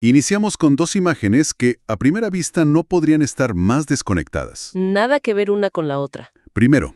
Iniciamos con dos imágenes que, a primera vista, no podrían estar más desconectadas. Nada que ver una con la otra. Primero,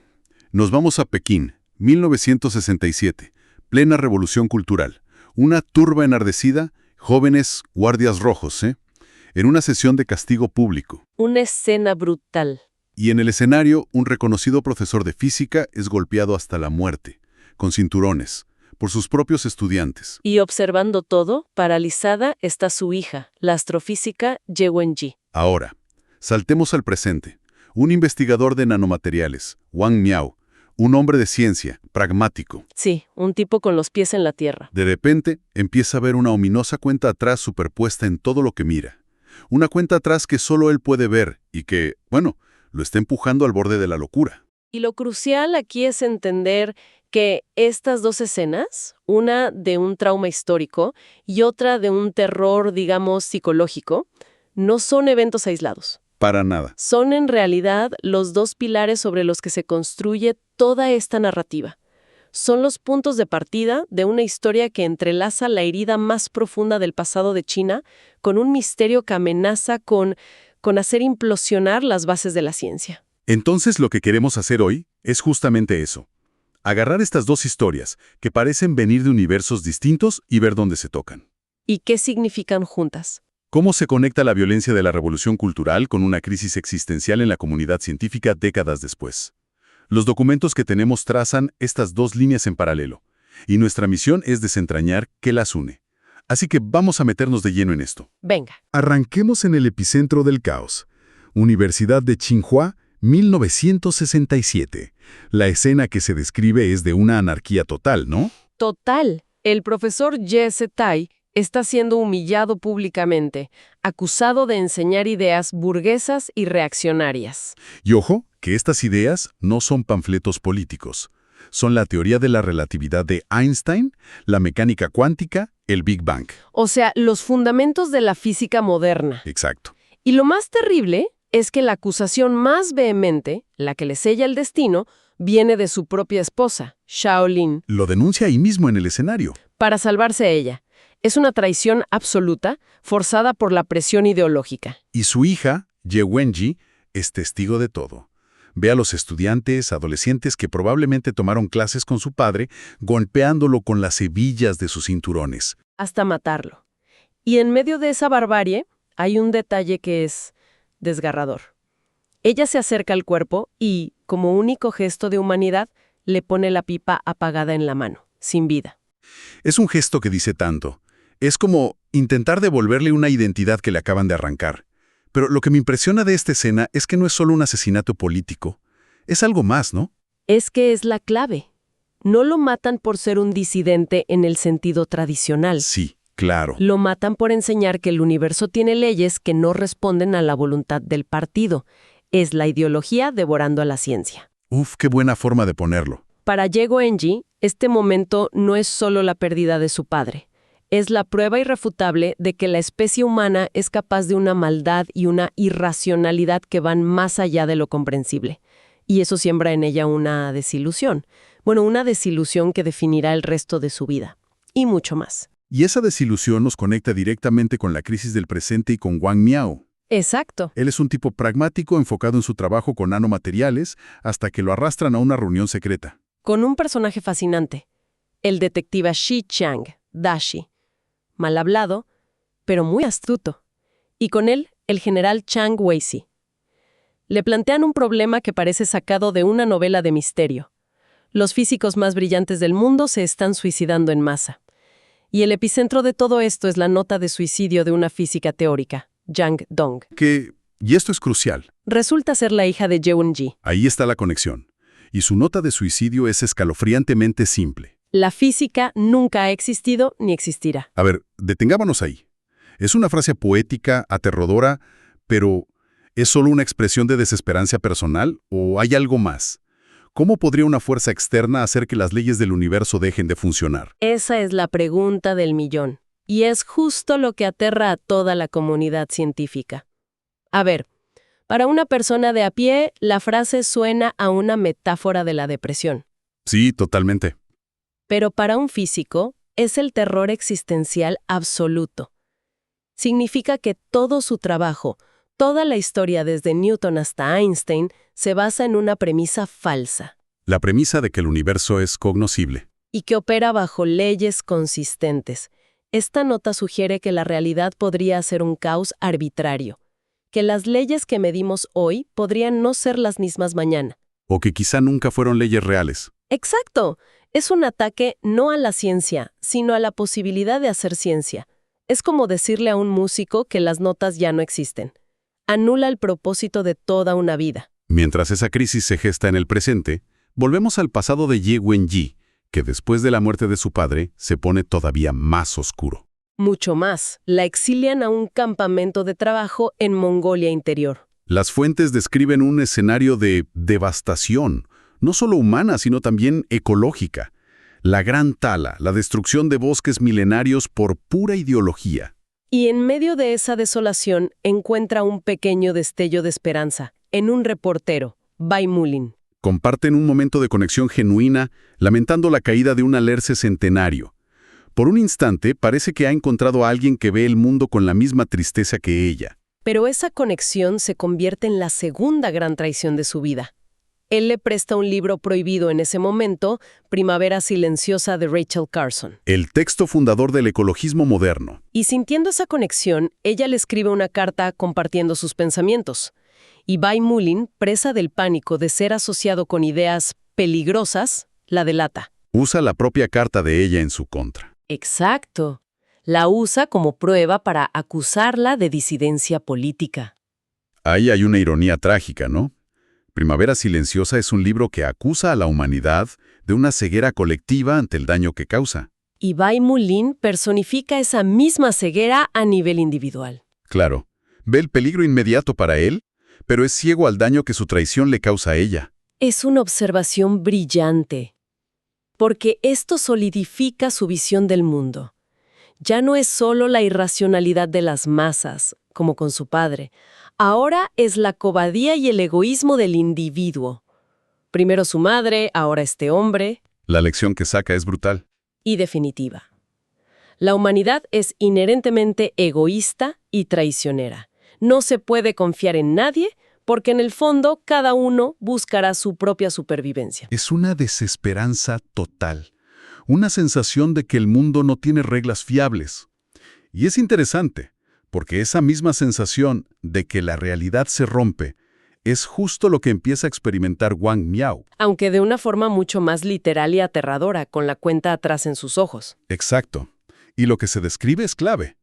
nos vamos a Pekín, 1967, plena revolución cultural. Una turba enardecida, jóvenes guardias rojos, en una sesión de castigo público. Una escena brutal. Y en el escenario, un reconocido profesor de física es golpeado hasta la muerte, con cinturones, por sus propios estudiantes. Y observando todo, paralizada, está su hija, la astrofísica Ye Wenji. Ahora, saltemos al presente. Un investigador de nanomateriales, Wang Miao, un hombre de ciencia, pragmático. Sí, un tipo con los pies en la tierra. De repente, empieza a ver una ominosa cuenta atrás superpuesta en todo lo que mira. Una cuenta atrás que solo él puede ver y que, bueno, lo está empujando al borde de la locura. Y lo crucial aquí es entender que estas dos escenas, una de un trauma histórico y otra de un terror, digamos, psicológico, no son eventos aislados. Para nada. Son en realidad los dos pilares sobre los que se construye toda esta narrativa. Son los puntos de partida de una historia que entrelaza la herida más profunda del pasado de China con un misterio que amenaza con hacer implosionar las bases de la ciencia. Entonces lo que queremos hacer hoy es justamente eso. Agarrar estas dos historias, que parecen venir de universos distintos, y ver dónde se tocan. ¿Y qué significan juntas? ¿Cómo se conecta la violencia de la revolución cultural con una crisis existencial en la comunidad científica décadas después? Los documentos que tenemos trazan estas dos líneas en paralelo, y nuestra misión es desentrañar qué las une. Así que vamos a meternos de lleno en esto. Venga. Arranquemos en el epicentro del caos. Universidad de Tsinghua, 1967. La escena que se describe es de una anarquía total, ¿no? Total. El profesor Ye Zhetai está siendo humillado públicamente, acusado de enseñar ideas burguesas y reaccionarias. Y ojo, que estas ideas no son panfletos políticos. Son la teoría de la relatividad de Einstein, la mecánica cuántica, el Big Bang. O sea, los fundamentos de la física moderna. Exacto. Y lo más terrible es que la acusación más vehemente, la que le sella el destino, viene de su propia esposa, Shaolin. Lo denuncia ahí mismo en el escenario. Para salvarse ella. Es una traición absoluta, forzada por la presión ideológica. Y su hija, Ye Wenji, es testigo de todo. Ve a los estudiantes, adolescentes que probablemente tomaron clases con su padre, golpeándolo con las hebillas de sus cinturones. Hasta matarlo. Y en medio de esa barbarie, hay un detalle que es desgarrador. Ella se acerca al cuerpo y, como único gesto de humanidad, le pone la pipa apagada en la mano, sin vida. Es un gesto que dice tanto. Es como intentar devolverle una identidad que le acaban de arrancar. Pero lo que me impresiona de esta escena es que no es solo un asesinato político. Es algo más, ¿no? Es que es la clave. No lo matan por ser un disidente en el sentido tradicional. Sí, claro. Lo matan por enseñar que el universo tiene leyes que no responden a la voluntad del partido. Es la ideología devorando a la ciencia. Uf, qué buena forma de ponerlo. Para Ye Wenji, este momento no es solo la pérdida de su padre. Es la prueba irrefutable de que la especie humana es capaz de una maldad y una irracionalidad que van más allá de lo comprensible. Y eso siembra en ella una desilusión. Bueno, una desilusión que definirá el resto de su vida. Y mucho más. Y esa desilusión nos conecta directamente con la crisis del presente y con Wang Miao. Exacto. Él es un tipo pragmático enfocado en su trabajo con nanomateriales hasta que lo arrastran a una reunión secreta. Con un personaje fascinante. El detective Shi Chang, Dashi. Mal hablado, pero muy astuto. Y con él, el general Chang Wei-si. Le plantean un problema que parece sacado de una novela de misterio. Los físicos más brillantes del mundo se están suicidando en masa. Y el epicentro de todo esto es la nota de suicidio de una física teórica, Yang Dong. Y esto es crucial. Resulta ser la hija de Ye Wenji. Ahí está la conexión. Y su nota de suicidio es escalofriantemente simple. La física nunca ha existido ni existirá. A ver, detengámonos ahí. Es una frase poética, aterradora, pero ¿es solo una expresión de desesperanza personal o hay algo más? ¿Cómo podría una fuerza externa hacer que las leyes del universo dejen de funcionar? Esa es la pregunta del millón. Y es justo lo que aterra a toda la comunidad científica. A ver, para una persona de a pie, la frase suena a una metáfora de la depresión. Sí, totalmente. Pero para un físico, es el terror existencial absoluto. Significa que todo su trabajo, toda la historia desde Newton hasta Einstein, se basa en una premisa falsa La premisa de que el universo es cognoscible. y que opera bajo leyes consistentes. Esta nota sugiere que la realidad podría ser un caos arbitrario, que las leyes que medimos hoy podrían no ser las mismas mañana. O que quizá nunca fueron leyes reales. Exacto. Es un ataque no a la ciencia, sino a la posibilidad de hacer ciencia. Es como decirle a un músico que las notas ya no existen. Anula el propósito de toda una vida. Mientras esa crisis se gesta en el presente, volvemos al pasado de Ye Wenyi, que después de la muerte de su padre se pone todavía más oscuro. Mucho más. La exilian a un campamento de trabajo en Mongolia Interior. Las fuentes describen un escenario de devastación, no solo humana, sino también ecológica. La gran tala, la destrucción de bosques milenarios por pura ideología. Y en medio de esa desolación encuentra un pequeño destello de esperanza, en un reportero, Bai Mulin. Comparten un momento de conexión genuina, lamentando la caída de un alerce centenario. Por un instante parece que ha encontrado a alguien que ve el mundo con la misma tristeza que ella. Pero esa conexión se convierte en la segunda gran traición de su vida. Él le presta un libro prohibido en ese momento, Primavera Silenciosa de Rachel Carson. El texto fundador del ecologismo moderno. Y sintiendo esa conexión, ella le escribe una carta compartiendo sus pensamientos. Y Bai Mulin, presa del pánico de ser asociado con ideas peligrosas, la delata. Usa la propia carta de ella en su contra. Exacto. La usa como prueba para acusarla de disidencia política. Ahí hay una ironía trágica, ¿no? Primavera Silenciosa es un libro que acusa a la humanidad de una ceguera colectiva ante el daño que causa. Y Bai Mulin personifica esa misma ceguera a nivel individual. Claro, ve el peligro inmediato para él, pero es ciego al daño que su traición le causa a ella. Es una observación brillante, porque esto solidifica su visión del mundo. Ya no es solo la irracionalidad de las masas, como con su padre. Ahora es la cobardía y el egoísmo del individuo. Primero su madre, ahora este hombre. La lección que saca es brutal. Y definitiva. La humanidad es inherentemente egoísta y traicionera. No se puede confiar en nadie porque en el fondo cada uno buscará su propia supervivencia. Es una desesperanza total. Una sensación de que el mundo no tiene reglas fiables. Y es interesante, porque esa misma sensación de que la realidad se rompe es justo lo que empieza a experimentar Wang Miao. Aunque de una forma mucho más literal y aterradora, con la cuenta atrás en sus ojos. Exacto. Y lo que se describe es clave.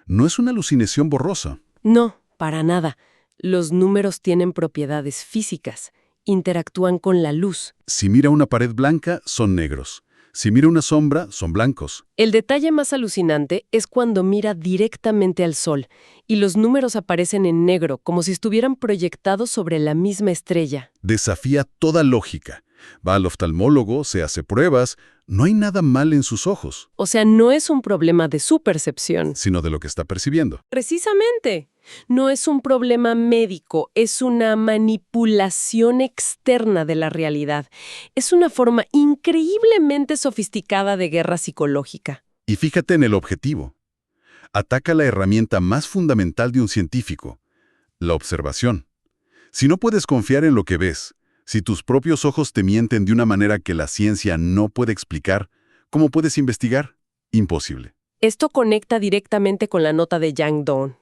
No es una alucinación borrosa. No, para nada. Los números tienen propiedades físicas. Interactúan con la luz. Si mira una pared blanca, son negros. Si mira una sombra, son blancos. El detalle más alucinante es cuando mira directamente al sol y los números aparecen en negro, como si estuvieran proyectados sobre la misma estrella. Desafía toda lógica. Va al oftalmólogo, se hace pruebas. No hay nada mal en sus ojos, O sea, no es un problema de su percepción. sino de lo que está percibiendo. Precisamente. No es un problema médico, es una manipulación externa de la realidad. Es una forma increíblemente sofisticada de guerra psicológica. Y fíjate en el objetivo. Ataca la herramienta más fundamental de un científico, la observación. Si no puedes confiar en lo que ves, si tus propios ojos te mienten de una manera que la ciencia no puede explicar, ¿cómo puedes investigar? Imposible. Esto conecta directamente con la nota de Yang Dong.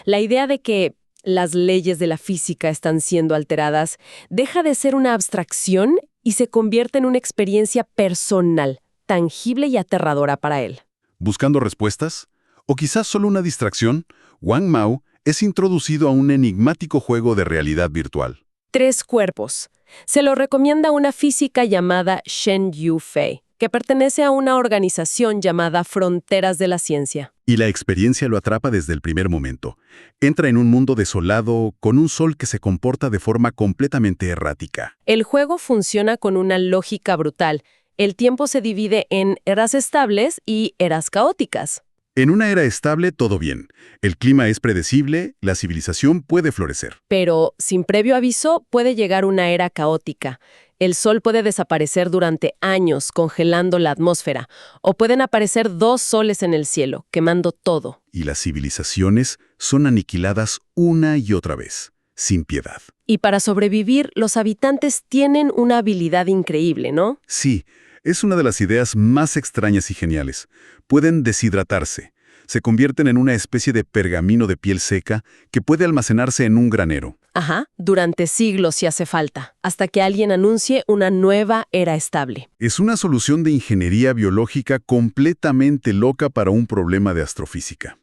La idea de que las leyes de la física están siendo alteradas deja de ser una abstracción y se convierte en una experiencia personal, tangible y aterradora para él. Buscando respuestas, o quizás solo una distracción, Wang Miao es introducido a un enigmático juego de realidad virtual. 3 cuerpos. Se lo recomienda una física llamada Shen Yufei, que pertenece a una organización llamada Fronteras de la Ciencia. Y la experiencia lo atrapa desde el primer momento. Entra en un mundo desolado, con un sol que se comporta de forma completamente errática. El juego funciona con una lógica brutal. El tiempo se divide en eras estables y eras caóticas. En una era estable, todo bien. El clima es predecible, la civilización puede florecer. Pero, sin previo aviso, puede llegar una era caótica. El Sol puede desaparecer durante años, congelando la atmósfera, o pueden aparecer 2 soles en el cielo, quemando todo. Y las civilizaciones son aniquiladas una y otra vez, sin piedad. Y para sobrevivir, los habitantes tienen una habilidad increíble, ¿no? Sí, es una de las ideas más extrañas y geniales. Pueden deshidratarse. Se convierten en una especie de pergamino de piel seca que puede almacenarse en un granero. Ajá, durante siglos si hace falta, hasta que alguien anuncie una nueva era estable. Es una solución de ingeniería biológica completamente loca para un problema de astrofísica.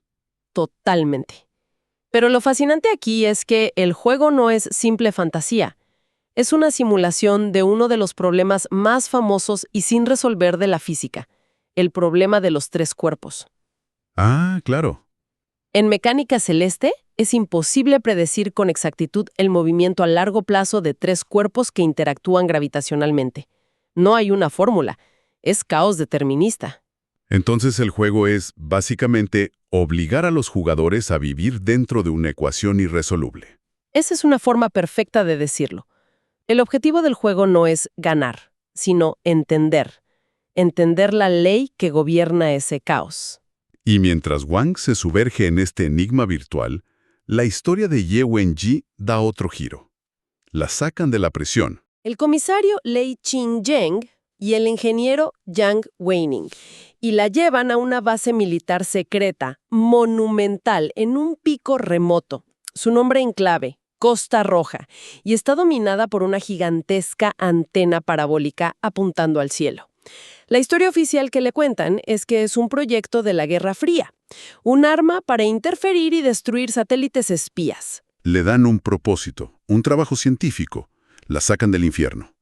Totalmente. Pero lo fascinante aquí es que el juego no es simple fantasía. Es una simulación de uno de los problemas más famosos y sin resolver de la física, el problema de los 3 cuerpos. Ah, claro. En mecánica celeste, es imposible predecir con exactitud el movimiento a largo plazo de 3 cuerpos que interactúan gravitacionalmente. No hay una fórmula, es caos determinista. Entonces el juego es, básicamente, obligar a los jugadores a vivir dentro de una ecuación irresoluble. Esa es una forma perfecta de decirlo. El objetivo del juego no es ganar, sino entender. Entender la ley que gobierna ese caos. Y mientras Wang se sumerge en este enigma virtual, la historia de Ye Wenji da otro giro. La sacan de la prisión. El comisario Lei Ching-Yeng y el ingeniero Yang Weining, y la llevan a una base militar secreta, monumental, en un pico remoto. Su nombre en clave, Costa Roja, y está dominada por una gigantesca antena parabólica apuntando al cielo. La historia oficial que le cuentan es que es un proyecto de la Guerra Fría, un arma para interferir y destruir satélites espías. Le dan un propósito, un trabajo científico. La sacan del infierno.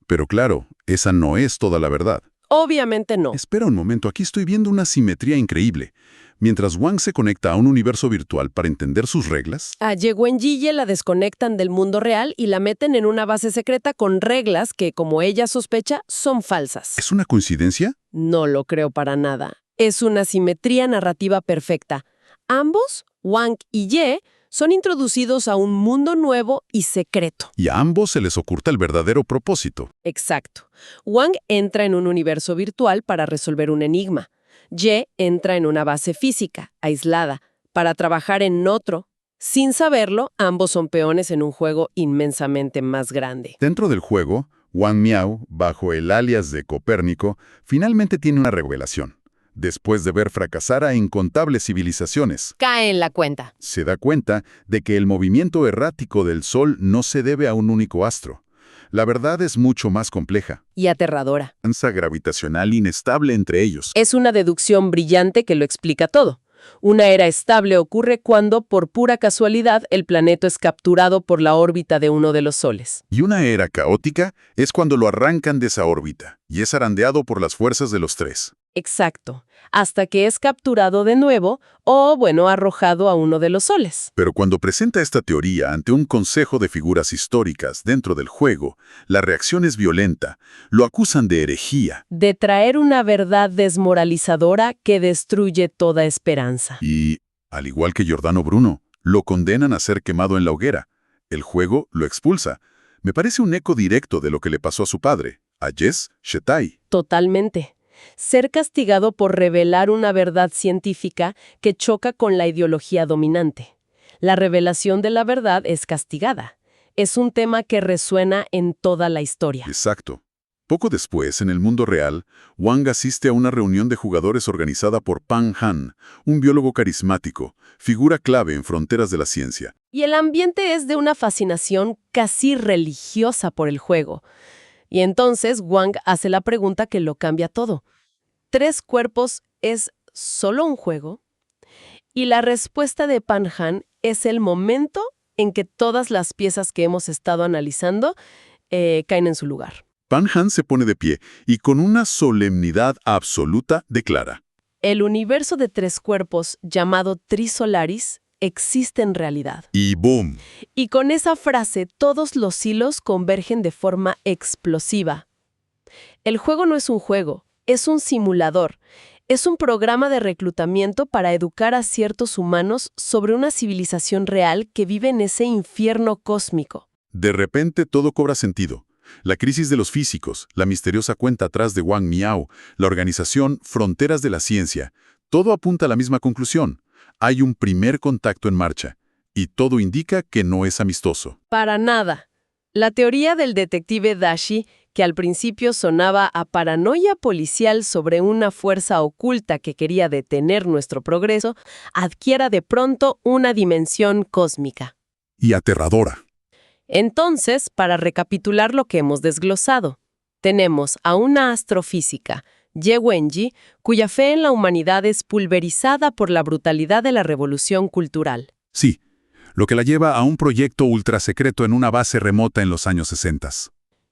Pero claro, esa no es toda la verdad. Obviamente no. Espera un momento, aquí estoy viendo una simetría increíble. Mientras Wang se conecta a un universo virtual para entender sus reglas, A Ye Wenji la desconectan del mundo real y la meten en una base secreta con reglas que, como ella sospecha, son falsas. ¿es una coincidencia? No lo creo para nada. Es una simetría narrativa perfecta. Ambos, Wang y Ye, son introducidos a un mundo nuevo y secreto. Y a ambos se les oculta el verdadero propósito. Exacto. Wang entra en un universo virtual para resolver un enigma. Ye entra en una base física, aislada, para trabajar en otro. Sin saberlo, ambos son peones en un juego inmensamente más grande. Dentro del juego, Wang Miao, bajo el alias de Copérnico, finalmente tiene una revelación. Después de ver fracasar a incontables civilizaciones, Cae en la cuenta. se da cuenta de que el movimiento errático del Sol no se debe a un único astro. La verdad es mucho más compleja. Y aterradora. Danza gravitacional inestable entre ellos. Es una deducción brillante que lo explica todo. Una era estable ocurre cuando, por pura casualidad, el planeta es capturado por la órbita de uno de los soles. Y una era caótica es cuando lo arrancan de esa órbita y es zarandeado por las fuerzas de los 3. Exacto. Hasta que es capturado de nuevo o, arrojado a uno de los soles. Pero cuando presenta esta teoría ante un consejo de figuras históricas dentro del juego, la reacción es violenta. Lo acusan de herejía. De traer una verdad desmoralizadora que destruye toda esperanza. Y, al igual que Giordano Bruno, lo condenan a ser quemado en la hoguera. El juego lo expulsa. Me parece un eco directo de lo que le pasó a su padre, a Jess Shetai. Totalmente. Ser castigado por revelar una verdad científica que choca con la ideología dominante. La revelación de la verdad es castigada. Es un tema que resuena en toda la historia. Exacto. Poco después, en el mundo real, Wang asiste a una reunión de jugadores organizada por Pan Han, un biólogo carismático, figura clave en fronteras de la ciencia. Y el ambiente es de una fascinación casi religiosa por el juego. Y entonces Wang hace la pregunta que lo cambia todo. ¿3 cuerpos es solo un juego? Y la respuesta de Pan Han es el momento en que todas las piezas que hemos estado analizando caen en su lugar. Pan Han se pone de pie y con una solemnidad absoluta declara: El universo de 3 cuerpos, llamado Trisolaris, existe en realidad. y ¡boom! Y con esa frase todos los hilos convergen de forma explosiva. El juego no es un juego, es un simulador. Es un programa de reclutamiento para educar a ciertos humanos sobre una civilización real que vive en ese infierno cósmico. De repente todo cobra sentido. La crisis de los físicos, la misteriosa cuenta atrás de Wang Miao, la organización Fronteras de la Ciencia, todo apunta a la misma conclusión. Hay un primer contacto en marcha, y todo indica que no es amistoso. Para nada. La teoría del detective Dashi, que al principio sonaba a paranoia policial sobre una fuerza oculta que quería detener nuestro progreso, adquiere de pronto una dimensión cósmica. Y aterradora. Entonces, para recapitular lo que hemos desglosado, tenemos a una astrofísica, Ye Wenji, cuya fe en la humanidad es pulverizada por la brutalidad de la revolución cultural. Sí, lo que la lleva a un proyecto ultrasecreto en una base remota en los años 60.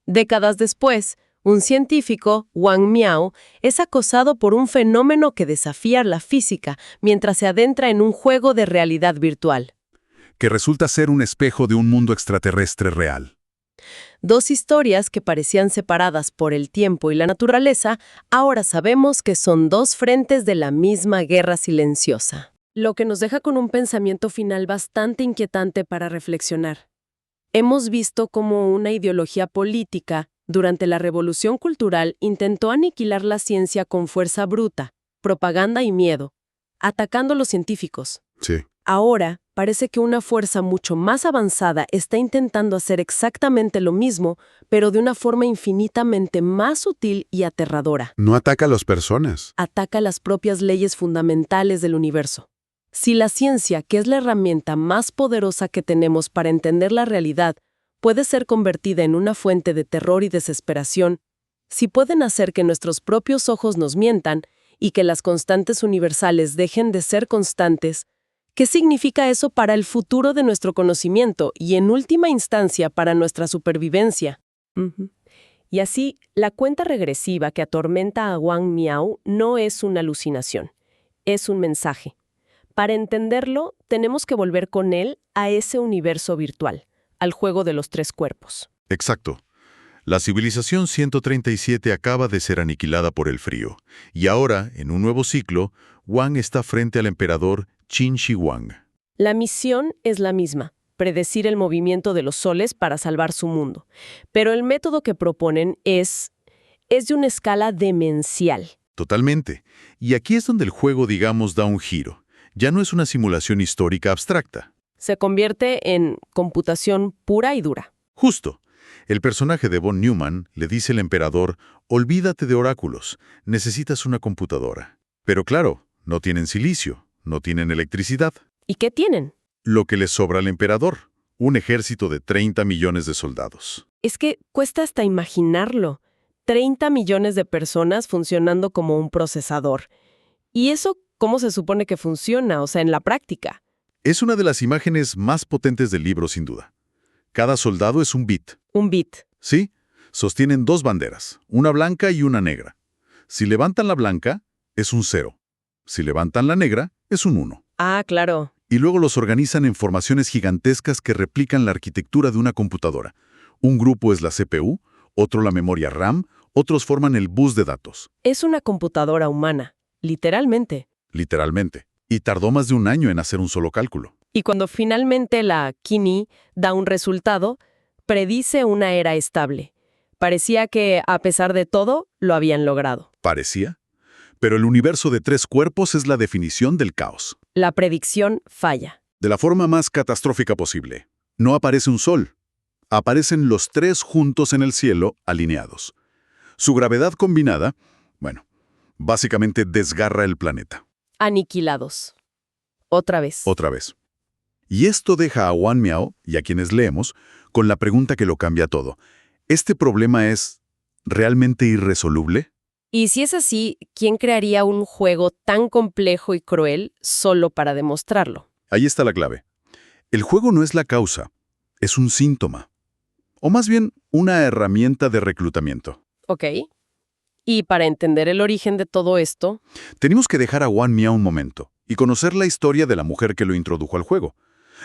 Décadas después, un científico, Wang Miao, es acosado por un fenómeno que desafía la física mientras se adentra en un juego de realidad virtual. Que resulta ser un espejo de un mundo extraterrestre real. Dos historias que parecían separadas por el tiempo y la naturaleza, ahora sabemos que son dos frentes de la misma guerra silenciosa. Lo que nos deja con un pensamiento final bastante inquietante para reflexionar. Hemos visto cómo una ideología política, durante la Revolución Cultural, intentó aniquilar la ciencia con fuerza bruta, propaganda y miedo, atacando a los científicos. Sí. Ahora, parece que una fuerza mucho más avanzada está intentando hacer exactamente lo mismo, pero de una forma infinitamente más sutil y aterradora. No ataca a las personas. Ataca las propias leyes fundamentales del universo. Si la ciencia, que es la herramienta más poderosa que tenemos para entender la realidad, puede ser convertida en una fuente de terror y desesperación, si pueden hacer que nuestros propios ojos nos mientan y que las constantes universales dejen de ser constantes, ¿qué significa eso para el futuro de nuestro conocimiento y, en última instancia, para nuestra supervivencia? Y así, la cuenta regresiva que atormenta a Wang Miao no es una alucinación, es un mensaje. Para entenderlo, tenemos que volver con él a ese universo virtual, al juego de los tres cuerpos. Exacto. La civilización 137 acaba de ser aniquilada por el frío, y ahora, en un nuevo ciclo, Wang está frente al emperador Qin Shi Huang. La misión es la misma, predecir el movimiento de los soles para salvar su mundo. Pero el método que proponen es de una escala demencial. Totalmente. Y aquí es donde el juego, digamos, da un giro. Ya no es una simulación histórica abstracta. Se convierte en computación pura y dura. Justo. El personaje de von Neumann le dice al emperador, olvídate de oráculos, necesitas una computadora. Pero claro, no tienen silicio, no tienen electricidad. ¿Y qué tienen? Lo que le sobra al emperador, un ejército de 30 millones de soldados. Es que cuesta hasta imaginarlo. 30 millones de personas funcionando como un procesador. ¿Y eso cómo se supone que funciona, o sea, en la práctica? Es una de las imágenes más potentes del libro, sin duda. Cada soldado es un bit. Un bit. Sí, sostienen dos banderas, una blanca y una negra. Si levantan la blanca, es un 0. Si levantan la negra, es un 1. Ah, claro. Y luego los organizan en formaciones gigantescas que replican la arquitectura de una computadora. Un grupo es la CPU, otro la memoria RAM, otros forman el bus de datos. Es una computadora humana, literalmente. Literalmente. Y tardó más de un año en hacer un solo cálculo. Y cuando finalmente la Qini da un resultado, predice una era estable. Parecía que, a pesar de todo, lo habían logrado. Parecía. Pero el universo de tres cuerpos es la definición del caos. La predicción falla. De la forma más catastrófica posible. No aparece un sol. Aparecen los tres juntos en el cielo, alineados. Su gravedad combinada, bueno, básicamente desgarra el planeta. Aniquilados. Otra vez. Otra vez. Y esto deja a Wang Miao, y a quienes leemos, con la pregunta que lo cambia todo. ¿Este problema es realmente irresoluble? Y si es así, ¿quién crearía un juego tan complejo y cruel solo para demostrarlo? Ahí está la clave. El juego no es la causa, es un síntoma. O más bien, una herramienta de reclutamiento. Ok. Y para entender el origen de todo esto, Tenemos que dejar a Wang Miao un momento y conocer la historia de la mujer que lo introdujo al juego.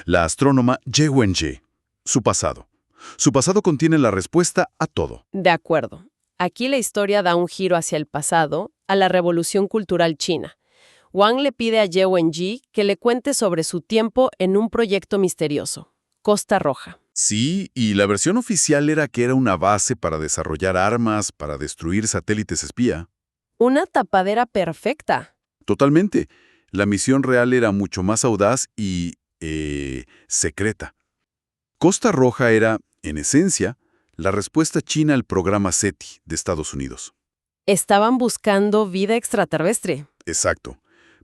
La astrónoma Ye Wenji. Su pasado. Su pasado contiene la respuesta a todo. de acuerdo. Aquí la historia da un giro hacia el pasado, a la Revolución Cultural China. Wang le pide a Ye Wenji que le cuente sobre su tiempo en un proyecto misterioso. Costa Roja. Sí, y la versión oficial era que era una base para desarrollar armas, para destruir satélites espía. Una tapadera perfecta. Totalmente. La misión real era mucho más audaz y secreta. Costa Roja era, en esencia, la respuesta china al programa SETI de Estados Unidos. Estaban buscando vida extraterrestre. Exacto.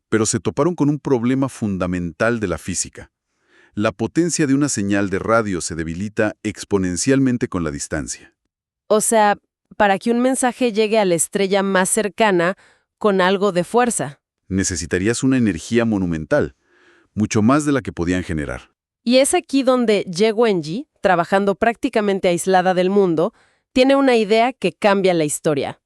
Pero se toparon con un problema fundamental de la física. La potencia de una señal de radio se debilita exponencialmente con la distancia. O sea, para que un mensaje llegue a la estrella más cercana con algo de fuerza. Necesitarías una energía monumental, mucho más de la que podían generar. Y es aquí donde Ye Wenji, trabajando prácticamente aislada del mundo, tiene una idea que cambia la historia.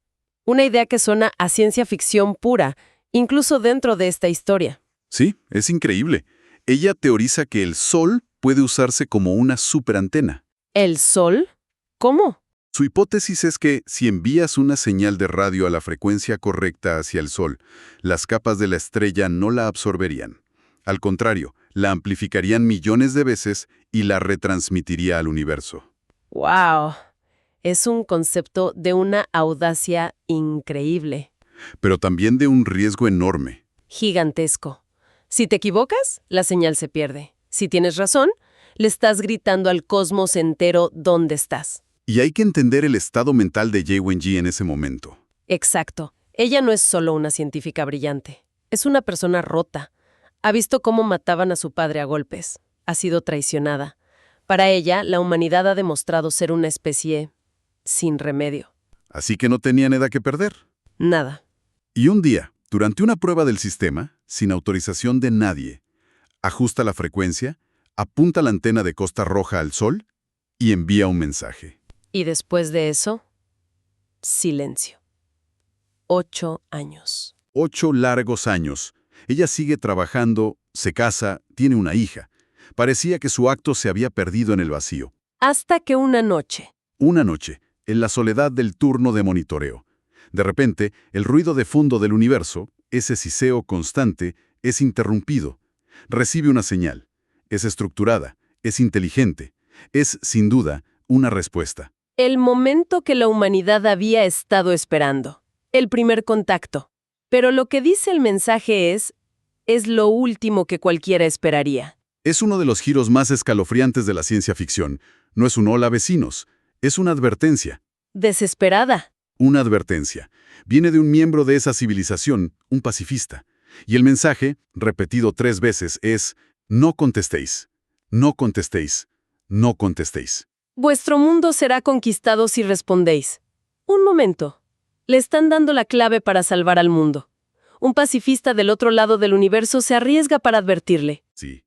Una idea que suena a ciencia ficción pura, incluso dentro de esta historia. Sí, es increíble. Ella teoriza que el Sol puede usarse como una superantena. ¿El Sol? ¿Cómo? Su hipótesis es que si envías una señal de radio a la frecuencia correcta hacia el Sol, las capas de la estrella no la absorberían. Al contrario, la amplificarían millones de veces y la retransmitiría al universo. ¡Wow! Es un concepto de una audacia increíble. Pero también de un riesgo enorme. Gigantesco. Si te equivocas, la señal se pierde. Si tienes razón, le estás gritando al cosmos entero dónde estás. Y hay que entender el estado mental de Ye Wenji en ese momento. Exacto. Ella no es solo una científica brillante. Es una persona rota. Ha visto cómo mataban a su padre a golpes. Ha sido traicionada. Para ella, la humanidad ha demostrado ser una especie sin remedio. Así que no tenía nada que perder. Nada. Y un día, durante una prueba del sistema, sin autorización de nadie, ajusta la frecuencia, apunta la antena de Costa Roja al Sol y envía un mensaje. Y después de eso, silencio. 8 años. 8 largos años. Ella sigue trabajando, se casa, tiene una hija. Parecía que su acto se había perdido en el vacío. Hasta que una noche. Una noche, en la soledad del turno de monitoreo. De repente, el ruido de fondo del universo, ese siseo constante, es interrumpido. Recibe una señal. Es estructurada, es inteligente. Es, sin duda, una respuesta. El momento que la humanidad había estado esperando. El primer contacto. Pero lo que dice el mensaje es lo último que cualquiera esperaría. Es uno de los giros más escalofriantes de la ciencia ficción. No es un hola vecinos, es una advertencia. Desesperada. Una advertencia. Viene de un miembro de esa civilización, un pacifista. Y el mensaje, repetido 3 veces, es: no contestéis, no contestéis, no contestéis. Vuestro mundo será conquistado si respondéis. Un momento. Le están dando la clave para salvar al mundo. Un pacifista del otro lado del universo se arriesga para advertirle. Sí.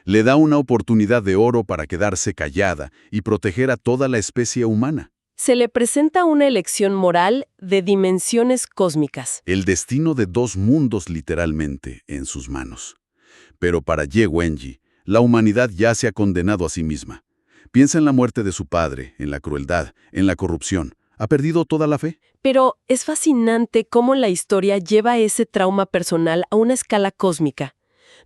Le da una oportunidad de oro para quedarse callada y proteger a toda la especie humana. Se le presenta una elección moral de dimensiones cósmicas. El destino de 2 mundos literalmente en sus manos. Pero para Ye Wenji, la humanidad ya se ha condenado a sí misma. Piensa en la muerte de su padre, en la crueldad, en la corrupción. ¿Ha perdido toda la fe? Pero es fascinante cómo la historia lleva ese trauma personal a una escala cósmica.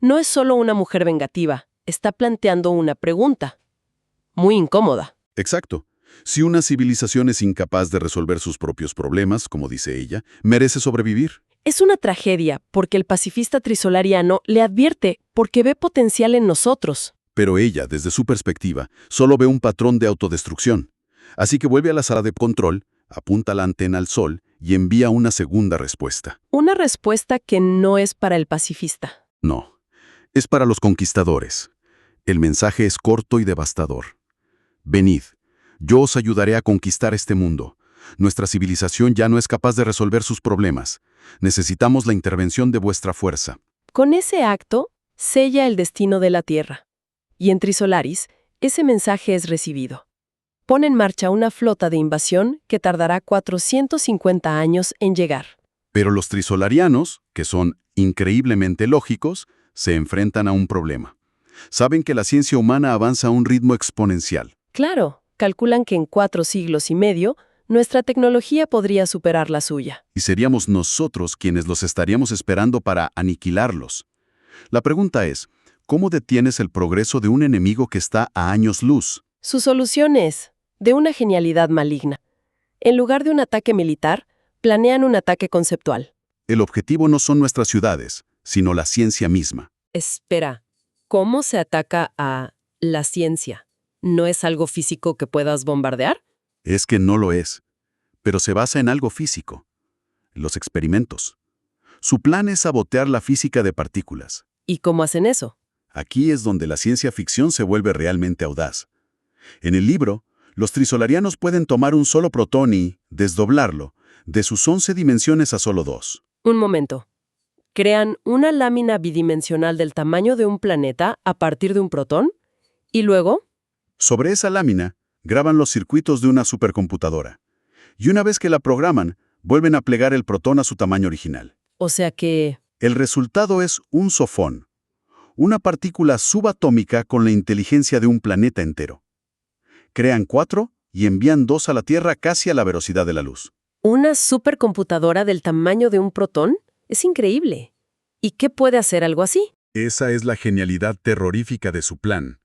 No es solo una mujer vengativa, está planteando una pregunta. Muy incómoda. Exacto. Si una civilización es incapaz de resolver sus propios problemas, como dice ella, merece sobrevivir. Es una tragedia porque el pacifista trisolariano le advierte porque ve potencial en nosotros. Pero ella, desde su perspectiva, solo ve un patrón de autodestrucción. Así que vuelve a la sala de control, apunta la antena al Sol y envía una segunda respuesta. Una respuesta que no es para el pacifista. No, es para los conquistadores. El mensaje es corto y devastador. Venid, yo os ayudaré a conquistar este mundo. Nuestra civilización ya no es capaz de resolver sus problemas. Necesitamos la intervención de vuestra fuerza. Con ese acto, sella el destino de la Tierra. Y en Trisolaris, ese mensaje es recibido. Pone en marcha una flota de invasión que tardará 450 años en llegar. Pero los trisolarianos, que son increíblemente lógicos, se enfrentan a un problema. Saben que la ciencia humana avanza a un ritmo exponencial. Claro, calculan que en 4 siglos y medio, nuestra tecnología podría superar la suya. Y seríamos nosotros quienes los estaríamos esperando para aniquilarlos. La pregunta es, ¿Cómo detienes el progreso de un enemigo que está a años luz? Su solución es de una genialidad maligna. En lugar de un ataque militar, planean un ataque conceptual. El objetivo no son nuestras ciudades, sino la ciencia misma. Espera, ¿cómo se ataca a la ciencia? ¿No es algo físico que puedas bombardear? Es que no lo es, pero se basa en algo físico, los experimentos. Su plan es sabotear la física de partículas. ¿Y cómo hacen eso? Aquí es donde la ciencia ficción se vuelve realmente audaz. En el libro, los trisolarianos pueden tomar un solo protón y desdoblarlo de sus 11 dimensiones a solo 2. Un momento. Crean una lámina bidimensional del tamaño de un planeta a partir de un protón y luego, Sobre esa lámina, graban los circuitos de una supercomputadora. Y una vez que la programan, vuelven a plegar el protón a su tamaño original. o sea que, El resultado es un sofón, una partícula subatómica con la inteligencia de un planeta entero. Crean 4 y envían 2 a la Tierra casi a la velocidad de la luz. ¿una supercomputadora del tamaño de un protón? Es increíble. ¿Y qué puede hacer algo así? Esa es la genialidad terrorífica de su plan.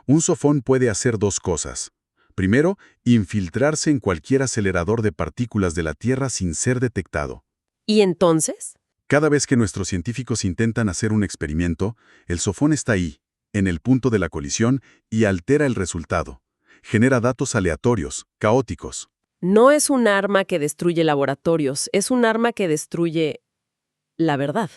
Un sofón puede hacer 2 cosas. Primero, infiltrarse en cualquier acelerador de partículas de la Tierra sin ser detectado. ¿Y entonces? Cada vez que nuestros científicos intentan hacer un experimento, el sofón está ahí, en el punto de la colisión, y altera el resultado. Genera datos aleatorios, caóticos. No es un arma que destruye laboratorios, es un arma que destruye la verdad.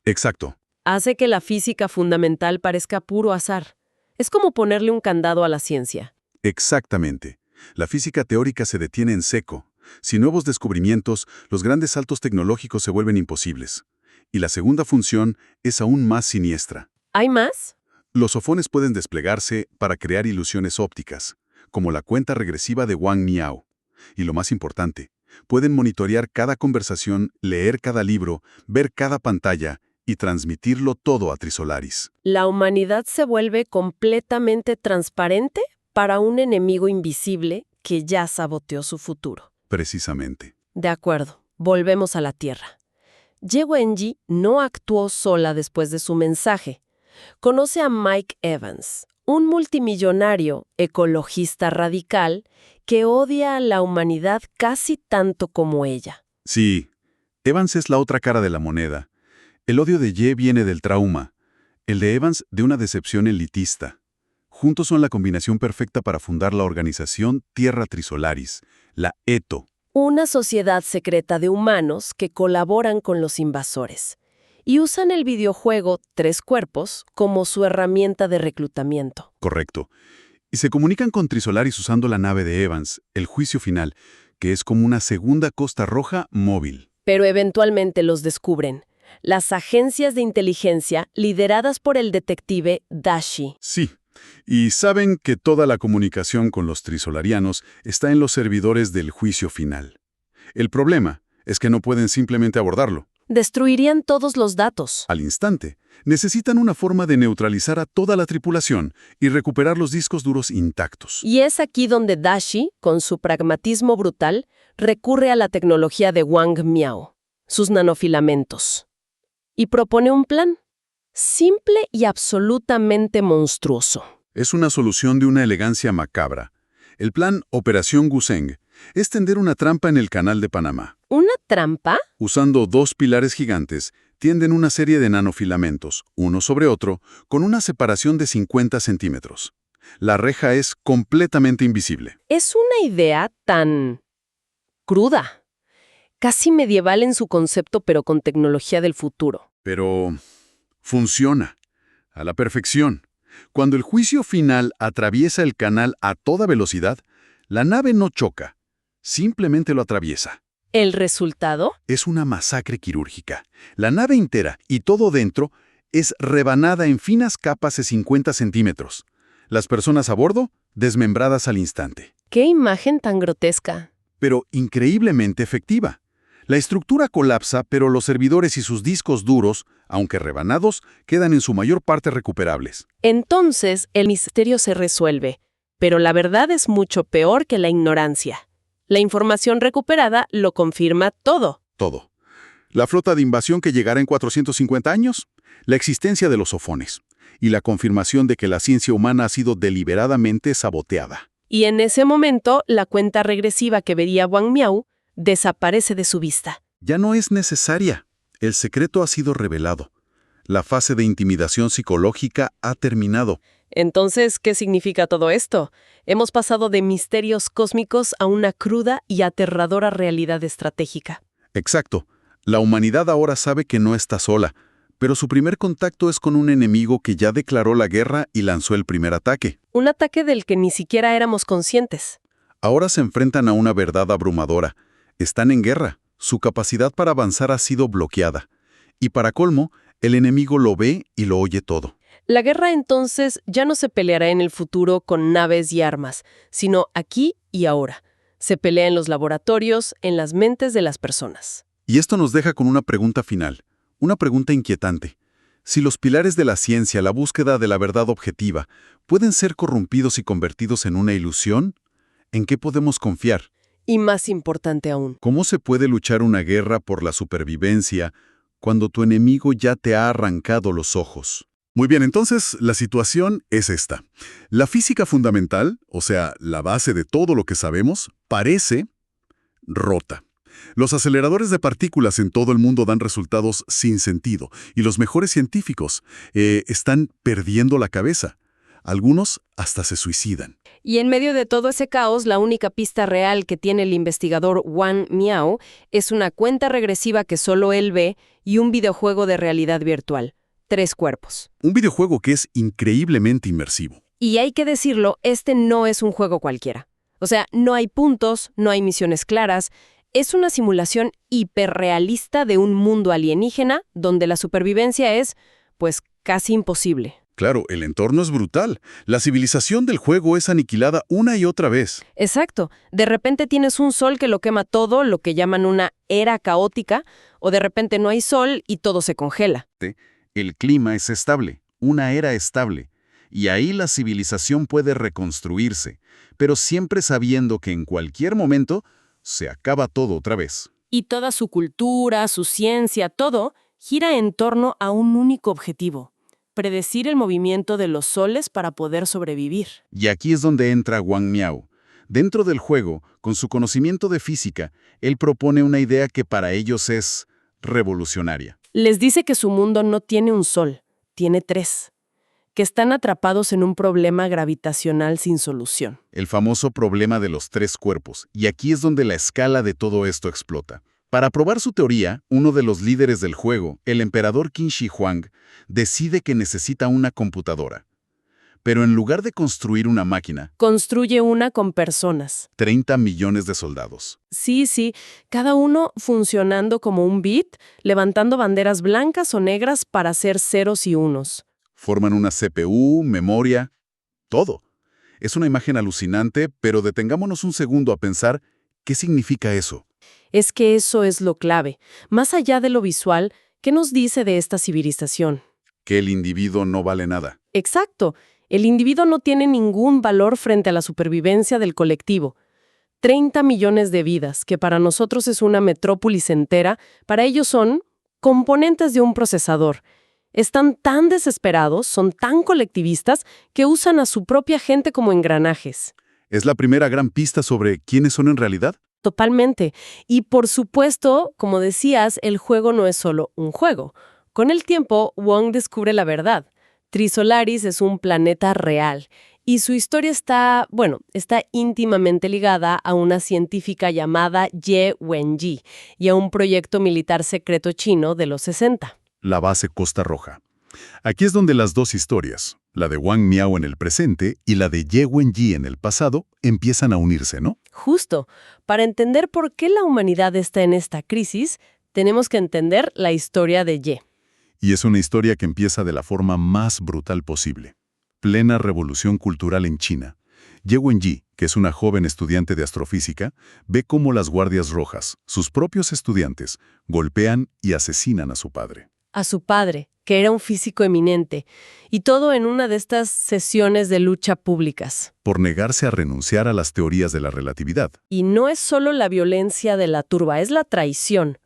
Exacto. Hace que la física fundamental parezca puro azar. Es como ponerle un candado a la ciencia. Exactamente. La física teórica se detiene en seco. Sin nuevos descubrimientos, los grandes saltos tecnológicos se vuelven imposibles. Y la segunda función es aún más siniestra. ¿Hay más? Los sofones pueden desplegarse para crear ilusiones ópticas, como la cuenta regresiva de Wang Miao. Y lo más importante, pueden monitorear cada conversación, leer cada libro, ver cada pantalla y transmitirlo todo a Trisolaris. ¿La humanidad se vuelve completamente transparente para un enemigo invisible que ya saboteó su futuro? Precisamente. De acuerdo, volvemos a la Tierra. Ye Wenji no actuó sola después de su mensaje. Conoce a Mike Evans, un multimillonario ecologista radical que odia a la humanidad casi tanto como ella. Sí, Evans es la otra cara de la moneda. El odio de Ye viene del trauma, el de Evans de una decepción elitista. Juntos son la combinación perfecta para fundar la organización Tierra Trisolaris, la ETO. Una sociedad secreta de humanos que colaboran con los invasores y usan el videojuego Tres Cuerpos como su herramienta de reclutamiento. Correcto. Y se comunican con Trisolaris usando la nave de Evans, el juicio final, que es como una segunda Costa Roja móvil. Pero eventualmente los descubren. Las agencias de inteligencia lideradas por el detective Dashi. Sí. Y saben que toda la comunicación con los trisolarianos está en los servidores del juicio final. El problema es que no pueden simplemente abordarlo. Destruirían todos los datos. Al instante, necesitan una forma de neutralizar a toda la tripulación y recuperar los discos duros intactos. Y es aquí donde Dashi, con su pragmatismo brutal, recurre a la tecnología de Wang Miao, sus nanofilamentos. Y propone un plan simple y absolutamente monstruoso. Es una solución de una elegancia macabra. El plan Operación Guseng es tender una trampa en el Canal de Panamá. ¿Una trampa? Usando 2 pilares gigantes, tienden una serie de nanofilamentos, uno sobre otro, con una separación de 50 centímetros. La reja es completamente invisible. Es una idea tan cruda, casi medieval en su concepto, pero con tecnología del futuro. Pero funciona a la perfección. Cuando el juicio final atraviesa el canal a toda velocidad, la nave no choca, simplemente lo atraviesa. ¿El resultado? Es una masacre quirúrgica. La nave entera y todo dentro es rebanada en finas capas de 50 centímetros. Las personas a bordo, desmembradas al instante. ¡Qué imagen tan grotesca! Pero increíblemente efectiva. La estructura colapsa, pero los servidores y sus discos duros, aunque rebanados, quedan en su mayor parte recuperables. Entonces, el misterio se resuelve, pero la verdad es mucho peor que la ignorancia. La información recuperada lo confirma todo. Todo. La flota de invasión que llegará en 450 años, la existencia de los sofones, y la confirmación de que la ciencia humana ha sido deliberadamente saboteada. Y en ese momento, la cuenta regresiva que vería Wang Miao desaparece de su vista. Ya no es necesaria. El secreto ha sido revelado. La fase de intimidación psicológica ha terminado. Entonces, ¿qué significa todo esto? Hemos pasado de misterios cósmicos a una cruda y aterradora realidad estratégica. Exacto. La humanidad ahora sabe que no está sola, pero su primer contacto es con un enemigo que ya declaró la guerra y lanzó el primer ataque. Un ataque del que ni siquiera éramos conscientes. Ahora se enfrentan a una verdad abrumadora. Están en guerra. Su capacidad para avanzar ha sido bloqueada. Y para colmo, el enemigo lo ve y lo oye todo. La guerra entonces ya no se peleará en el futuro con naves y armas, sino aquí y ahora. Se pelea en los laboratorios, en las mentes de las personas. Y esto nos deja con una pregunta final, una pregunta inquietante. Si los pilares de la ciencia, la búsqueda de la verdad objetiva, pueden ser corrompidos y convertidos en una ilusión, ¿en qué podemos confiar? Y más importante aún, ¿Cómo se puede luchar una guerra por la supervivencia cuando tu enemigo ya te ha arrancado los ojos? Muy bien, entonces la situación es esta. La física fundamental, o sea, la base de todo lo que sabemos, parece rota. Los aceleradores de partículas en todo el mundo dan resultados sin sentido, y los mejores científicos están perdiendo la cabeza. Algunos hasta se suicidan. y en medio de todo ese caos, la única pista real que tiene el investigador Wang Miao es una cuenta regresiva que solo él ve y un videojuego de realidad virtual. 3 cuerpos. Un videojuego que es increíblemente inmersivo. Y hay que decirlo, este no es un juego cualquiera. O sea, no hay puntos, no hay misiones claras. Es una simulación hiperrealista de un mundo alienígena donde la supervivencia es, pues, casi imposible. Claro, el entorno es brutal. La civilización del juego es aniquilada una y otra vez. Exacto. De repente tienes un sol que lo quema todo, lo que llaman una era caótica, o de repente no hay sol y todo se congela. El clima es estable, una era estable, y ahí la civilización puede reconstruirse, pero siempre sabiendo que en cualquier momento se acaba todo otra vez. Y toda su cultura, su ciencia, todo gira en torno a un único objetivo: predecir el movimiento de los soles para poder sobrevivir. Y aquí es donde entra Wang Miao. Dentro del juego, con su conocimiento de física, él propone una idea que para ellos es revolucionaria. Les dice que su mundo no tiene un sol, tiene 3, que están atrapados en un problema gravitacional sin solución. El famoso problema de los 3 cuerpos, y aquí es donde la escala de todo esto explota. Para probar su teoría, uno de los líderes del juego, el emperador Qin Shi Huang, decide que necesita una computadora. Pero en lugar de construir una máquina, Construye una con personas. 30 millones de soldados. Sí, cada uno funcionando como un bit, levantando banderas blancas o negras para hacer ceros y unos. Forman una CPU, memoria, todo. Es una imagen alucinante, pero detengámonos un segundo a pensar qué significa eso. Es que eso es lo clave. Más allá de lo visual, ¿qué nos dice de esta civilización? Que el individuo no vale nada. Exacto. El individuo no tiene ningún valor frente a la supervivencia del colectivo. 30 millones de vidas, que para nosotros es una metrópolis entera, para ellos son componentes de un procesador. Están tan desesperados, son tan colectivistas, que usan a su propia gente como engranajes. ¿Es la primera gran pista sobre quiénes son en realidad? Totalmente. Y por supuesto, como decías, el juego no es solo un juego. Con el tiempo, Wong descubre la verdad. Trisolaris es un planeta real y su historia está íntimamente ligada a una científica llamada Ye Wenji y a un proyecto militar secreto chino de los 60. La base Costa Roja. Aquí es donde las dos historias, la de Wang Miao en el presente y la de Ye Wenji en el pasado, empiezan a unirse, ¿no? Justo. Para entender por qué la humanidad está en esta crisis, tenemos que entender la historia de Ye. Y es una historia que empieza de la forma más brutal posible. Plena revolución cultural en China. Ye Wenji, que es una joven estudiante de astrofísica, ve cómo las guardias rojas, sus propios estudiantes, golpean y asesinan a su padre. A su padre, que era un físico eminente, y todo en una de estas sesiones de lucha públicas. Por negarse a renunciar a las teorías de la relatividad. Y no es solo la violencia de la turba, es la traición.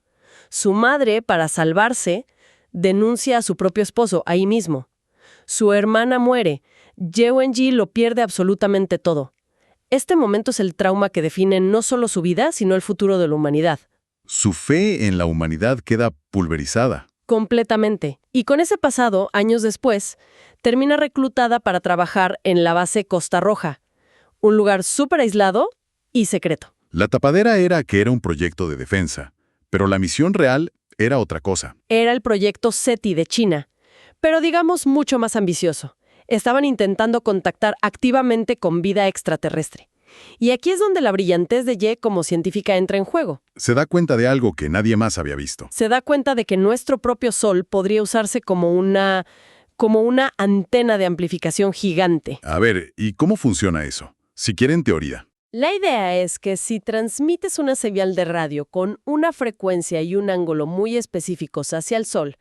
Su madre, para salvarse, denuncia a su propio esposo ahí mismo. Su hermana muere. Ye Wenji lo pierde absolutamente todo. Este momento es el trauma que define no solo su vida, sino el futuro de la humanidad. Su fe en la humanidad queda pulverizada. Completamente. Y con ese pasado, años después, termina reclutada para trabajar en la base Costa Roja, un lugar súper aislado y secreto. La tapadera era que era un proyecto de defensa, pero la misión real era otra cosa. Era el proyecto SETI de China, pero digamos mucho más ambicioso. Estaban intentando contactar activamente con vida extraterrestre. Y aquí es donde la brillantez de Ye como científica entra en juego. Se da cuenta de algo que nadie más había visto. Se da cuenta de que nuestro propio Sol podría usarse como una antena de amplificación gigante. A ver, ¿y cómo funciona eso? Si quieren teoría. La idea es que si transmites una señal de radio con una frecuencia y un ángulo muy específicos hacia el Sol,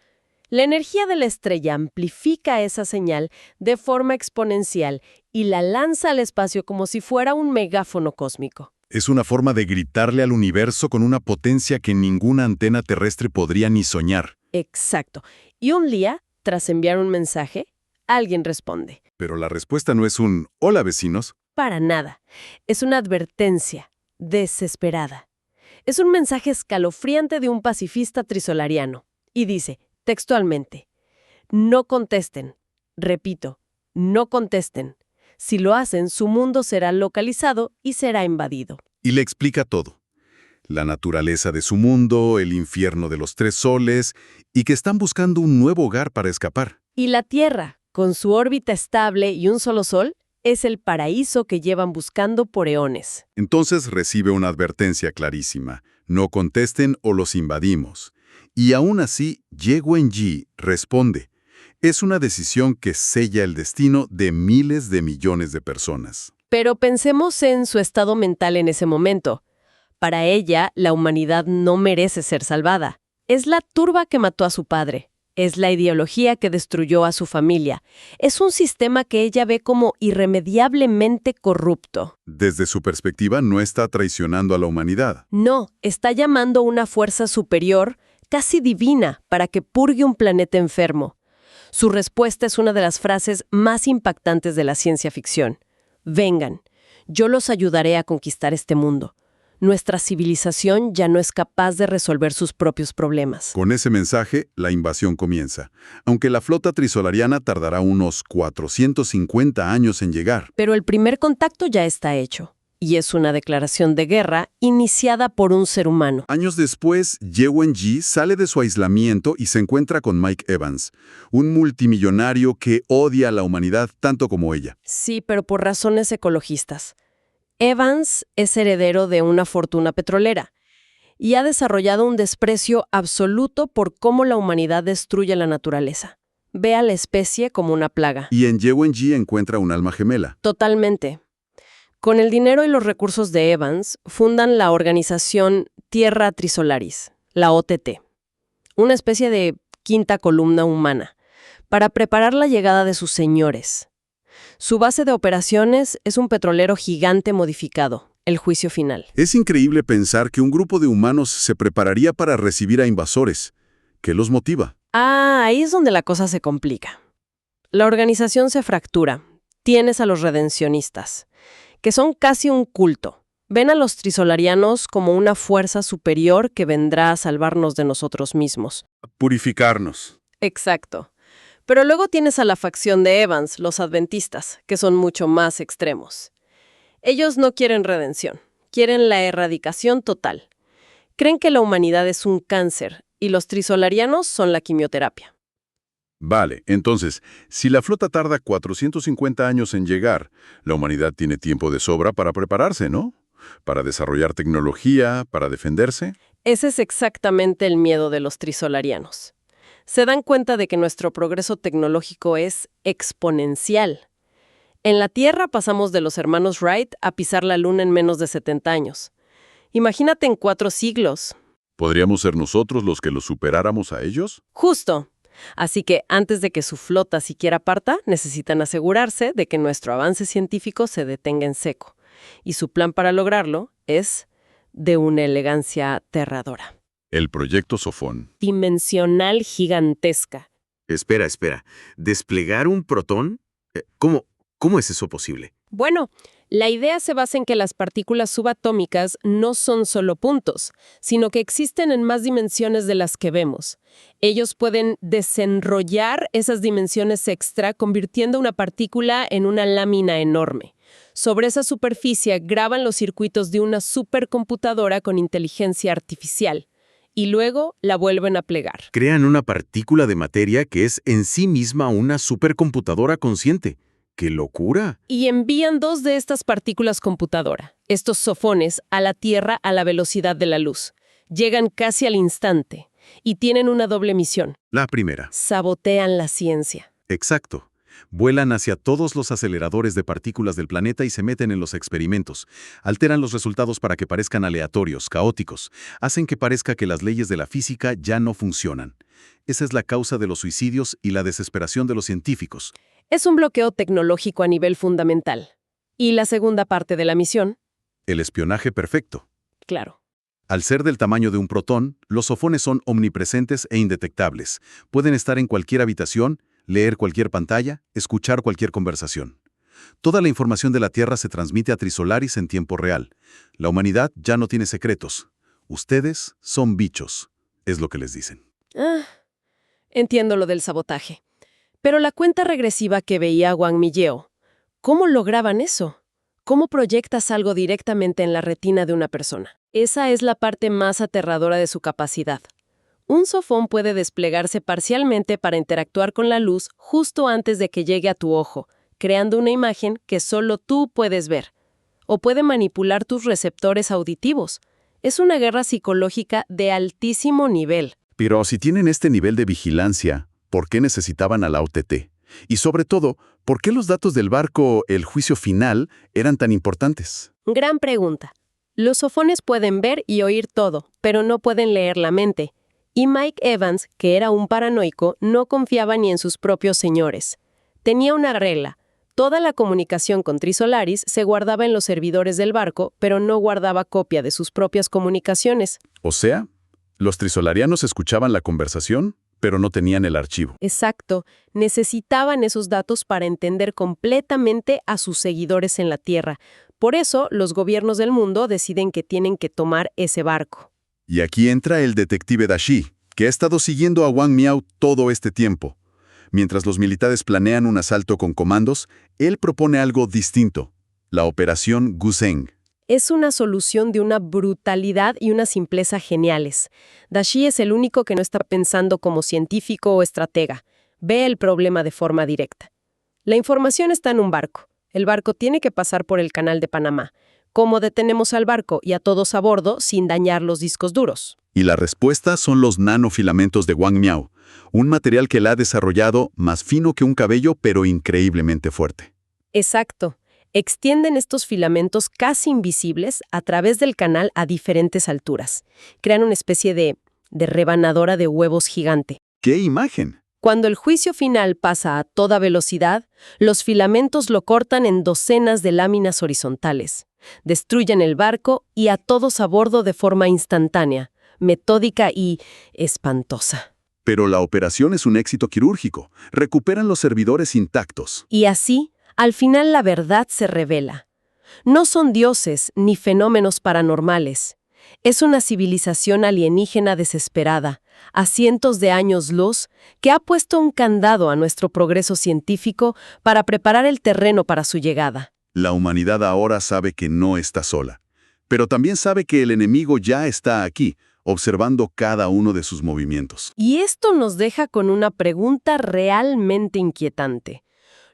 la energía de la estrella amplifica esa señal de forma exponencial y la lanza al espacio como si fuera un megáfono cósmico. Es una forma de gritarle al universo con una potencia que ninguna antena terrestre podría ni soñar. Exacto. Y un día, tras enviar un mensaje, alguien responde. Pero la respuesta no es un «Hola, vecinos». Para nada. Es una advertencia, desesperada. Es un mensaje escalofriante de un pacifista trisolariano. Y dice, textualmente, no contesten. Repito, no contesten. Si lo hacen, su mundo será localizado y será invadido. Y le explica todo. La naturaleza de su mundo, el infierno de los 3 soles, y que están buscando un nuevo hogar para escapar. Y la Tierra, con su órbita estable y un solo sol, es el paraíso que llevan buscando por eones. Entonces recibe una advertencia clarísima. No contesten o los invadimos. Y aún así, Ye Wenji responde. Es una decisión que sella el destino de miles de millones de personas. Pero pensemos en su estado mental en ese momento. Para ella, la humanidad no merece ser salvada. Es la turba que mató a su padre. Es la ideología que destruyó a su familia. Es un sistema que ella ve como irremediablemente corrupto. Desde su perspectiva, no está traicionando a la humanidad. No, está llamando a una fuerza superior, casi divina, para que purgue un planeta enfermo. Su respuesta es una de las frases más impactantes de la ciencia ficción. Vengan, yo los ayudaré a conquistar este mundo. Nuestra civilización ya no es capaz de resolver sus propios problemas. Con ese mensaje, la invasión comienza, aunque la flota trisolariana tardará unos 450 años en llegar. Pero el primer contacto ya está hecho, y es una declaración de guerra iniciada por un ser humano. Años después, Ye Wenji sale de su aislamiento y se encuentra con Mike Evans, un multimillonario que odia a la humanidad tanto como ella. Sí, pero por razones ecologistas. Evans es heredero de una fortuna petrolera y ha desarrollado un desprecio absoluto por cómo la humanidad destruye la naturaleza. Ve a la especie como una plaga. Y en Ye Wenji encuentra un alma gemela. Totalmente. Con el dinero y los recursos de Evans, fundan la organización Tierra Trisolaris, la OTT, una especie de quinta columna humana, para preparar la llegada de sus señores. Su base de operaciones es un petrolero gigante modificado, el juicio final. Es increíble pensar que un grupo de humanos se prepararía para recibir a invasores. ¿Qué los motiva? Ahí es donde la cosa se complica. La organización se fractura. Tienes a los redencionistas, que son casi un culto. Ven a los trisolarianos como una fuerza superior que vendrá a salvarnos de nosotros mismos. Purificarnos. Exacto. Pero luego tienes a la facción de Evans, los adventistas, que son mucho más extremos. Ellos no quieren redención, quieren la erradicación total. Creen que la humanidad es un cáncer y los trisolarianos son la quimioterapia. Vale, entonces, si la flota tarda 450 años en llegar, la humanidad tiene tiempo de sobra para prepararse, ¿no? Para desarrollar tecnología, para defenderse. Ese es exactamente el miedo de los trisolarianos. Se dan cuenta de que nuestro progreso tecnológico es exponencial. En la Tierra pasamos de los hermanos Wright a pisar la Luna en menos de 70 años. Imagínate en 4 siglos. ¿Podríamos ser nosotros los que los superáramos a ellos? Justo. Así que antes de que su flota siquiera parta, necesitan asegurarse de que nuestro avance científico se detenga en seco. Y su plan para lograrlo es de una elegancia aterradora. El proyecto Sofón. Dimensional gigantesca. Espera. ¿Desplegar un protón? ¿Cómo es eso posible? Bueno, la idea se basa en que las partículas subatómicas no son solo puntos, sino que existen en más dimensiones de las que vemos. Ellos pueden desenrollar esas dimensiones extra convirtiendo una partícula en una lámina enorme. Sobre esa superficie graban los circuitos de una supercomputadora con inteligencia artificial y luego la vuelven a plegar. Crean una partícula de materia que es en sí misma una supercomputadora consciente. ¡Qué locura! Y envían 2 de estas partículas computadora, estos sofones, a la Tierra a la velocidad de la luz. Llegan casi al instante y tienen una doble misión. La primera. Sabotean la ciencia. Exacto. Vuelan hacia todos los aceleradores de partículas del planeta y se meten en los experimentos. Alteran los resultados para que parezcan aleatorios, caóticos. Hacen que parezca que las leyes de la física ya no funcionan. Esa es la causa de los suicidios y la desesperación de los científicos. Es un bloqueo tecnológico a nivel fundamental. ¿Y la segunda parte de la misión? El espionaje perfecto. Claro. Al ser del tamaño de un protón, los sofones son omnipresentes e indetectables. Pueden estar en cualquier habitación, leer cualquier pantalla, escuchar cualquier conversación. Toda la información de la Tierra se transmite a Trisolaris en tiempo real. La humanidad ya no tiene secretos. Ustedes son bichos, es lo que les dicen. Entiendo lo del sabotaje. Pero la cuenta regresiva que veía Wang Miyeo, ¿cómo lograban eso? ¿Cómo proyectas algo directamente en la retina de una persona? Esa es la parte más aterradora de su capacidad. Un sofón puede desplegarse parcialmente para interactuar con la luz justo antes de que llegue a tu ojo, creando una imagen que solo tú puedes ver. O puede manipular tus receptores auditivos. Es una guerra psicológica de altísimo nivel. Pero si tienen este nivel de vigilancia, ¿por qué necesitaban a la OTT? Y sobre todo, ¿por qué los datos del barco, el juicio final, eran tan importantes? Gran pregunta. Los sofones pueden ver y oír todo, pero no pueden leer la mente. Y Mike Evans, que era un paranoico, no confiaba ni en sus propios señores. Tenía una regla. Toda la comunicación con Trisolaris se guardaba en los servidores del barco, pero no guardaba copia de sus propias comunicaciones. O sea, los trisolarianos escuchaban la conversación, pero no tenían el archivo. Exacto. Necesitaban esos datos para entender completamente a sus seguidores en la Tierra. Por eso, los gobiernos del mundo deciden que tienen que tomar ese barco. Y aquí entra el detective Dashi, que ha estado siguiendo a Wang Miao todo este tiempo. Mientras los militares planean un asalto con comandos, él propone algo distinto, la Operación Guzheng. Es una solución de una brutalidad y una simpleza geniales. Dashi es el único que no está pensando como científico o estratega. Ve el problema de forma directa. La información está en un barco. El barco tiene que pasar por el Canal de Panamá. ¿Cómo detenemos al barco y a todos a bordo sin dañar los discos duros? Y la respuesta son los nanofilamentos de Wang Miao, un material que él ha desarrollado más fino que un cabello, pero increíblemente fuerte. Exacto. Extienden estos filamentos casi invisibles a través del canal a diferentes alturas. Crean una especie de rebanadora de huevos gigante. ¡Qué imagen! Cuando el juicio final pasa a toda velocidad, los filamentos lo cortan en docenas de láminas horizontales. Destruyen el barco y a todos a bordo de forma instantánea, metódica y espantosa. Pero la operación es un éxito quirúrgico. Recuperan los servidores intactos. Y así, al final la verdad se revela. No son dioses ni fenómenos paranormales. Es una civilización alienígena desesperada, a cientos de años luz, que ha puesto un candado a nuestro progreso científico para preparar el terreno para su llegada. La humanidad ahora sabe que no está sola, pero también sabe que el enemigo ya está aquí, observando cada uno de sus movimientos. Y esto nos deja con una pregunta realmente inquietante.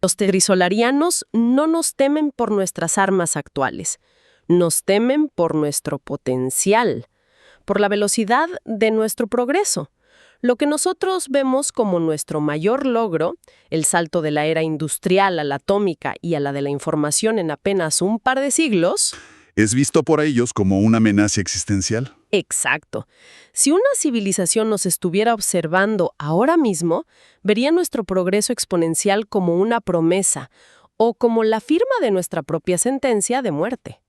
Los trisolarianos no nos temen por nuestras armas actuales. Nos temen por nuestro potencial, por la velocidad de nuestro progreso. Lo que nosotros vemos como nuestro mayor logro, el salto de la era industrial a la atómica y a la de la información en apenas un par de siglos, ¿Es visto por ellos como una amenaza existencial? Exacto. Si una civilización nos estuviera observando ahora mismo, vería nuestro progreso exponencial como una promesa o como la firma de nuestra propia sentencia de muerte.